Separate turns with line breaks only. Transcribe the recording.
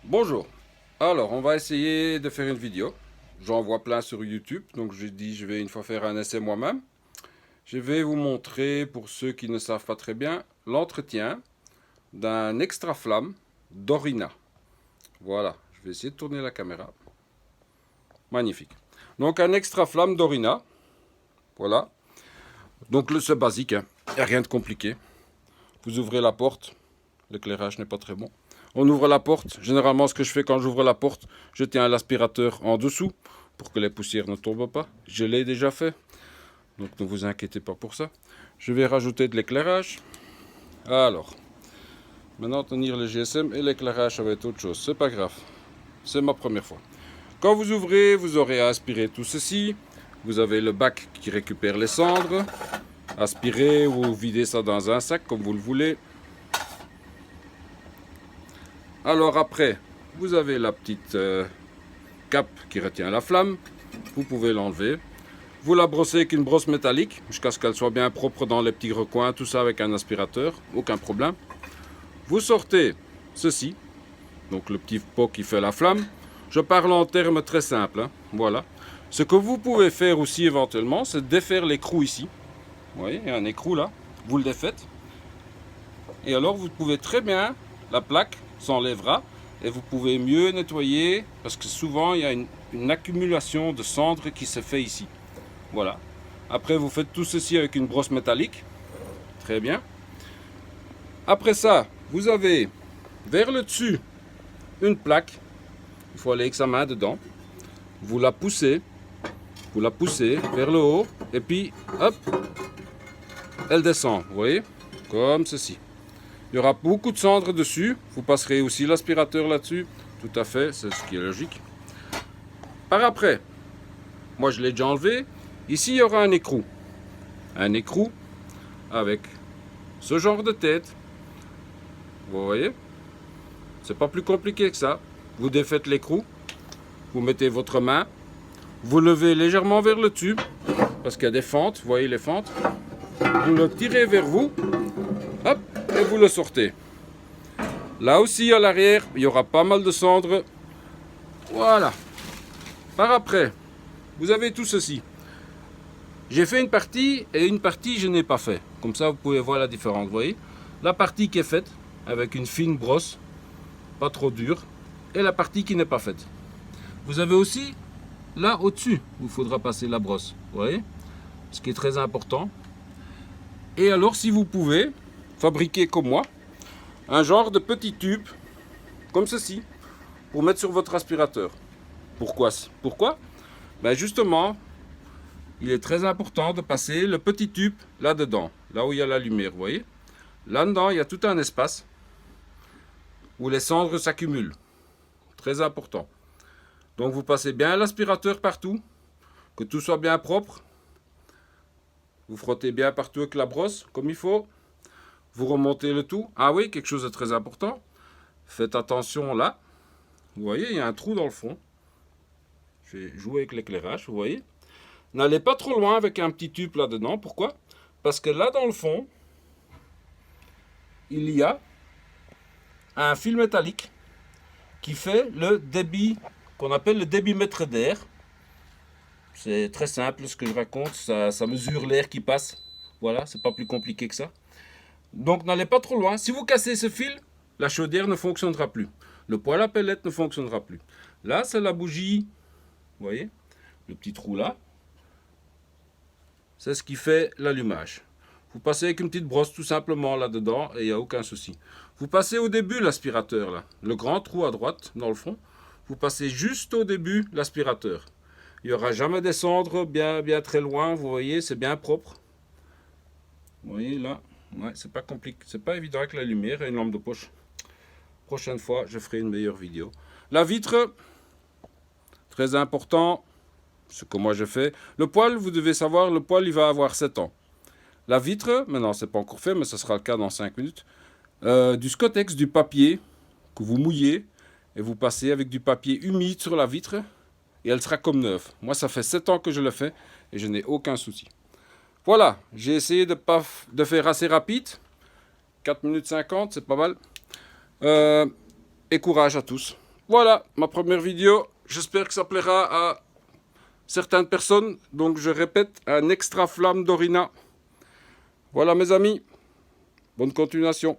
Bonjour. Alors, on va essayer de faire une vidéo. J'en vois plein sur YouTube, donc j'ai dit je vais une fois faire un essai moi-même. Je vais vous montrer, pour ceux qui ne savent pas très bien, l'entretien d'un extra flamme d'Orina. Voilà, je vais essayer de tourner la caméra. Magnifique. Donc un extra flamme d'Orina. Voilà. Donc c'est basique, hein. Il n'y a rien de compliqué. Vous ouvrez la porte. L'éclairage n'est pas très bon. On ouvre la porte. Généralement, ce que je fais quand j'ouvre la porte, je tiens l'aspirateur en dessous pour que les poussières ne tombent pas. Je l'ai déjà fait, donc ne vous inquiétez pas pour ça. Je vais rajouter de l'éclairage. Alors, maintenant tenir le GSM et l'éclairage, ça va être autre chose. C'est pas grave. C'est ma première fois. Quand vous ouvrez, vous aurez à aspirer tout ceci. Vous avez le bac qui récupère les cendres. Aspirer ou vider ça dans un sac comme vous le voulez. Alors après, vous avez la petite cape qui retient la flamme. Vous pouvez l'enlever. Vous la brossez avec une brosse métallique jusqu'à ce qu'elle soit bien propre dans les petits recoins, tout ça avec un aspirateur, aucun problème. Vous sortez ceci, donc le petit pot qui fait la flamme. Je parle en termes très simples, hein. Voilà. Ce que vous pouvez faire aussi éventuellement, c'est défaire l'écrou ici. Vous voyez, il y a un écrou là. Vous le défaites. Et alors vous pouvez très bien, la plaque s'enlèvera et vous pouvez mieux nettoyer parce que souvent il y a une accumulation de cendres qui se fait ici. Voilà. Après vous faites tout ceci avec une brosse métallique. Très bien. Après ça, vous avez vers le dessus une plaque. Il faut aller avec sa main dedans. Vous la poussez vers le haut et puis hop, elle descend. Vous voyez, comme ceci. Il y aura beaucoup de cendres dessus. Vous passerez aussi l'aspirateur là-dessus. Tout à fait, c'est ce qui est logique. Par après, moi je l'ai déjà enlevé. Ici, il y aura un écrou. Un écrou avec ce genre de tête. Vous voyez? C'est pas plus compliqué que ça. Vous défaites l'écrou. Vous mettez votre main. Vous levez légèrement vers le dessus. Parce qu'il y a des fentes. Vous voyez les fentes? Vous le tirez vers vous. Hop, et vous le sortez. Là aussi, à l'arrière, il y aura pas mal de cendres. Voilà. Par après, vous avez tout ceci. J'ai fait une partie et une partie je n'ai pas fait. Comme ça, vous pouvez voir la différence. Vous voyez, la partie qui est faite avec une fine brosse, pas trop dure, et la partie qui n'est pas faite. Vous avez aussi là au-dessus où il faudra passer la brosse. Vous voyez, ce qui est très important. Et alors, si vous pouvez fabriquer comme moi un genre de petit tube comme ceci pour mettre sur votre aspirateur. Pourquoi? Ben justement, il est très important de passer le petit tube là-dedans, là où il y a la lumière, vous voyez. Là-dedans, il y a tout un espace où les cendres s'accumulent. Très important. Donc vous passez bien l'aspirateur partout, que tout soit bien propre. Vous frottez bien partout avec la brosse, comme il faut. Vous remontez le tout. Ah oui, quelque chose de très important. Faites attention là. Vous voyez, il y a un trou dans le fond. Je vais jouer avec l'éclairage, vous voyez. N'allez pas trop loin avec un petit tube là-dedans. Pourquoi? Parce que là, dans le fond, il y a un fil métallique qui fait le débit, qu'on appelle le débitmètre d'air. C'est très simple ce que je raconte. Ça mesure l'air qui passe. Voilà, c'est pas plus compliqué que ça. Donc, n'allez pas trop loin. Si vous cassez ce fil, la chaudière ne fonctionnera plus. Le poêle à pellets ne fonctionnera plus. Là, c'est la bougie. Vous voyez, le petit trou là. C'est ce qui fait l'allumage. Vous passez avec une petite brosse tout simplement là-dedans et il n'y a aucun souci. Vous passez au début l'aspirateur là, le grand trou à droite dans le fond. Vous passez juste au début l'aspirateur. Il n'y aura jamais des cendres bien très loin, vous voyez, c'est bien propre. Vous voyez là, ouais, c'est pas compliqué, c'est pas évident avec la lumière et une lampe de poche. Prochaine fois, je ferai une meilleure vidéo. La vitre, très important, ce que moi je fais. Le poêle, vous devez savoir, le poêle il va avoir 7 ans. La vitre, maintenant c'est pas encore fait, mais ce sera le cas dans 5 minutes. Du Scottex, du papier que vous mouillez et vous passez avec du papier humide sur la vitre et elle sera comme neuve. Moi, ça fait 7 ans que je le fais et je n'ai aucun souci. Voilà, j'ai essayé de faire assez rapide. 4 minutes 50, c'est pas mal. Et courage à tous. Voilà ma première vidéo. J'espère que ça plaira à certaines personnes. Donc je répète, un extra flamme d'Orina. Voilà mes amis. Bonne continuation.